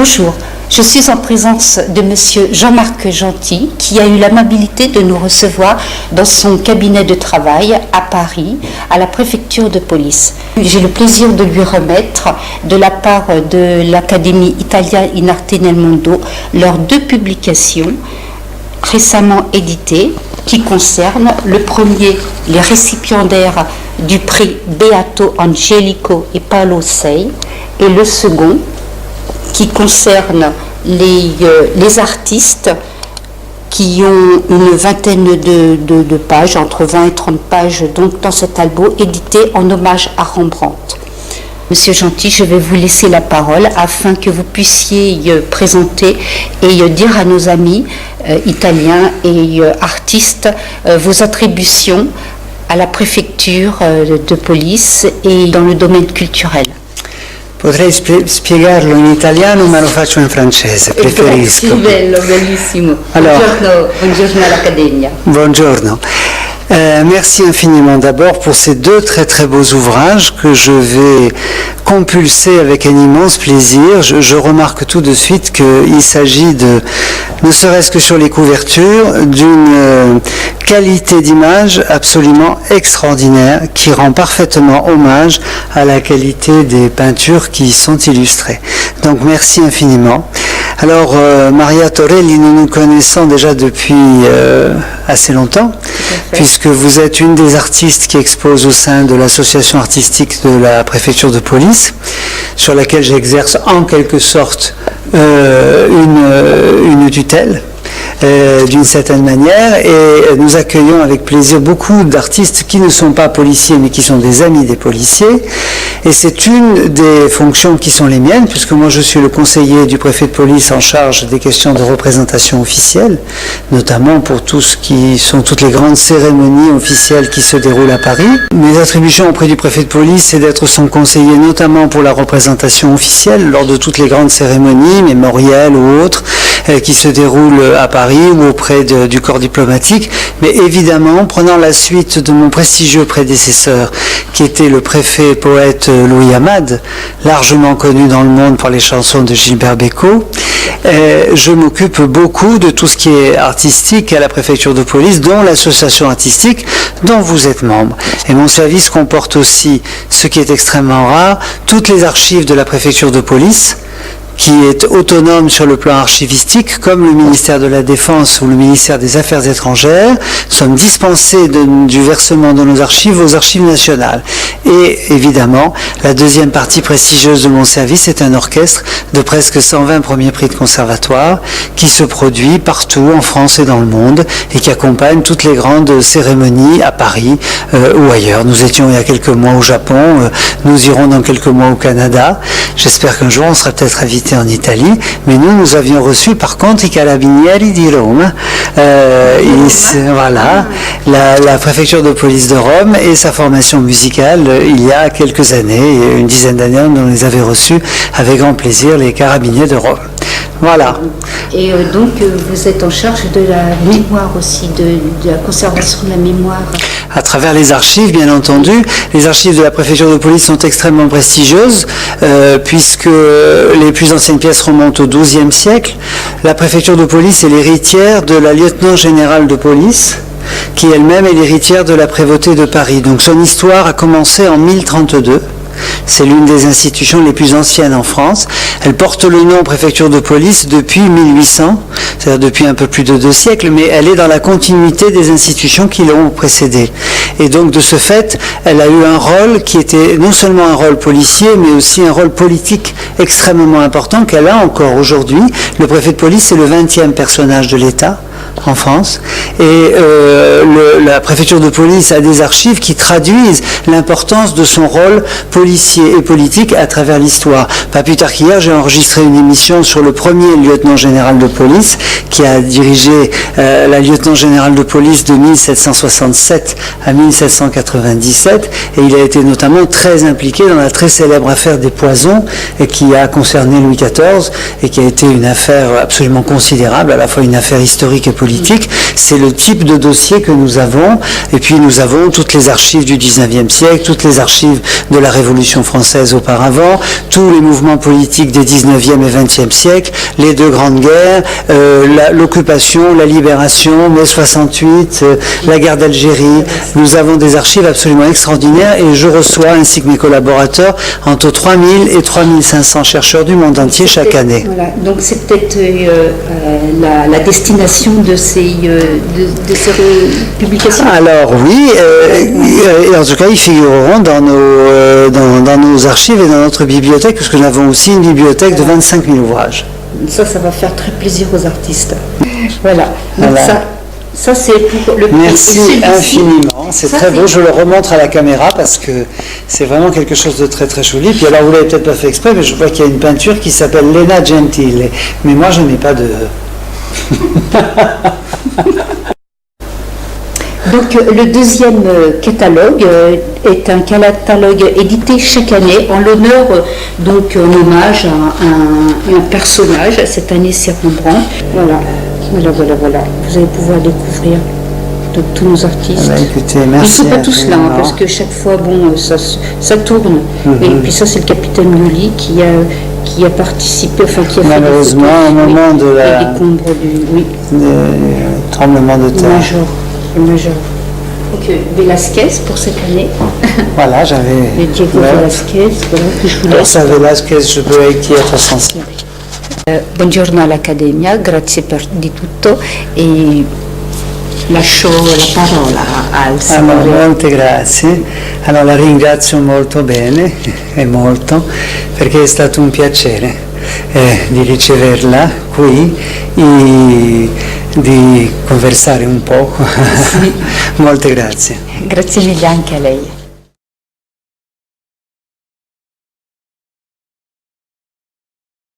Bonjour, je suis en présence de Monsieur Jean-Marc Gentil qui a eu l'amabilité de nous recevoir dans son cabinet de travail à Paris, à la préfecture de police. J'ai le plaisir de lui remettre, de la part de l'Académie Italia in Arte nel Mondo, leurs 2 publications récemment éditées qui concernent le premier, les récipiendaires du prix Beato Angelico et Paolo Sei, et le second, qui concerne les artistes qui ont une vingtaine de pages, entre 20 et 30 pages donc, dans cet album édité en hommage à Rembrandt. Monsieur Gentil, je vais vous laisser la parole afin que vous puissiez présenter et dire à nos amis italiens et artistes vos attributions à la préfecture de police et dans le domaine culturel. Potrei spiegarlo in italiano, ma lo faccio in francese, preferisco. Bello, bellissimo. Alors, buongiorno all'Accademia. Buongiorno. Merci infiniment d'abord pour ces 2 très très beaux ouvrages que je vais compulser avec un immense plaisir. Je remarque tout de suite qu'il s'agit de, ne serait-ce que sur les couvertures, d'une qualité d'image absolument extraordinaire qui rend parfaitement hommage à la qualité des peintures qui y sont illustrées. Donc merci infiniment. Alors Maria Torelli, nous nous connaissons déjà depuis assez longtemps, puisque vous êtes une des artistes qui expose au sein de l'association artistique de la préfecture de police, sur laquelle j'exerce en quelque sorte une tutelle. D'une certaine manière, et nous accueillons avec plaisir beaucoup d'artistes qui ne sont pas policiers mais qui sont des amis des policiers, et c'est une des fonctions qui sont les miennes, puisque moi je suis le conseiller du préfet de police en charge des questions de représentation officielle, notamment pour tout ce qui sont toutes les grandes cérémonies officielles qui se déroulent à Paris. Mes attributions auprès du préfet de police, c'est d'être son conseiller notamment pour la représentation officielle lors de toutes les grandes cérémonies mémorielles ou autres qui se déroulent à Paris ou auprès du corps diplomatique, mais évidemment, prenant la suite de mon prestigieux prédécesseur, qui était le préfet poète Louis Amade, largement connu dans le monde pour les chansons de Gilbert Bécaud, je m'occupe beaucoup de tout ce qui est artistique à la préfecture de police, dont l'association artistique dont vous êtes membre. Et mon service comporte aussi, ce qui est extrêmement rare, toutes les archives de la préfecture de police, qui est autonome sur le plan archivistique, comme le ministère de la Défense ou le ministère des Affaires étrangères, sommes dispensés du versement de nos archives aux archives nationales. Et évidemment, la deuxième partie prestigieuse de mon service est un orchestre de presque 120 premiers prix de conservatoire qui se produit partout en France et dans le monde et qui accompagne toutes les grandes cérémonies à Paris ou ailleurs. Nous étions il y a quelques mois au Japon, nous irons dans quelques mois au Canada. J'espère qu'un jour on sera peut-être invité en Italie, mais nous avions reçu par contre i Carabinieri di Rome, voilà, la préfecture de police de Rome et sa formation musicale il y a quelques années, une dizaine d'années, on les avait reçus avec grand plaisir, les Carabiniers de Rome. Voilà. Et donc vous êtes en charge de la mémoire aussi, de la conservation de la mémoire. À travers les archives, bien entendu. Les archives de la préfecture de police sont extrêmement prestigieuses, puisque les plus anciennes pièces remontent au XIIe siècle. La préfecture de police est l'héritière de la lieutenant générale de police, qui elle-même est l'héritière de la prévôté de Paris. Donc son histoire a commencé en 1032. C'est l'une des institutions les plus anciennes en France. Elle porte le nom préfecture de police depuis 1800, c'est-à-dire depuis un peu plus de 2 siècles, mais elle est dans la continuité des institutions qui l'ont précédée. Et donc de ce fait, elle a eu un rôle qui était non seulement un rôle policier, mais aussi un rôle politique extrêmement important qu'elle a encore aujourd'hui. Le préfet de police, c'est le 20e personnage de l'État en France, et la préfecture de police a des archives qui traduisent l'importance de son rôle policier et politique à travers l'histoire. Pas plus tard qu'hier, j'ai enregistré une émission sur le premier lieutenant général de police qui a dirigé la lieutenant générale de police de 1767 à 1797, et il a été notamment très impliqué dans la très célèbre affaire des poisons qui a concerné Louis XIV et qui a été une affaire absolument considérable, à la fois une affaire historique et politique. C'est le type de dossier que nous avons. Et puis nous avons toutes les archives du 19e siècle, toutes les archives de la Révolution française auparavant, tous les mouvements politiques des 19e et 20e siècles, les deux grandes guerres, l'occupation, la libération, mai 68, la guerre d'Algérie. Nous avons des archives absolument extraordinaires et je reçois, ainsi que mes collaborateurs, entre 3000 et 3500 chercheurs du monde entier chaque année. Voilà, donc c'est peut-être la destination de ces publications. Alors oui, et en tout cas ils figureront dans nos archives et dans notre bibliothèque, puisque nous avons aussi une bibliothèque de 25 000 ouvrages. Ça va faire très plaisir aux artistes. Voilà, donc voilà. Ça c'est pour le prix. Merci infiniment, c'est très beau, je le remontre à la caméra parce que c'est vraiment quelque chose de très très joli. Puis alors vous l'avez peut-être pas fait exprès, mais je vois qu'il y a une peinture qui s'appelle Lena Gentile, mais moi je n'ai pas de... Donc le deuxième catalogue est un catalogue édité chaque année en l'honneur, donc en hommage à un personnage. Cette année c'est Rembrandt. Voilà. Vous allez pouvoir découvrir de tous nos artistes. Ah bah écoutez, merci. Ils ne sont pas tous là, parce que chaque fois, bon, ça tourne. Et puis ça, c'est le capitaine Lully qui a participé, enfin qui a malheureusement, fait au moment de la tremblement de terre. Le major. Donc Velázquez pour cette année. Voilà, j'avais... Diego Velázquez, voilà, que je vous laisse. Ça, Velázquez, je peux y être sensible. Buongiorno all'Accademia, grazie di tutto e lascio la parola al signore. Allora, molte grazie. Allora la ringrazio molto bene e molto perché è stato un piacere di riceverla qui e di conversare un poco. Molte grazie. Grazie mille anche a lei.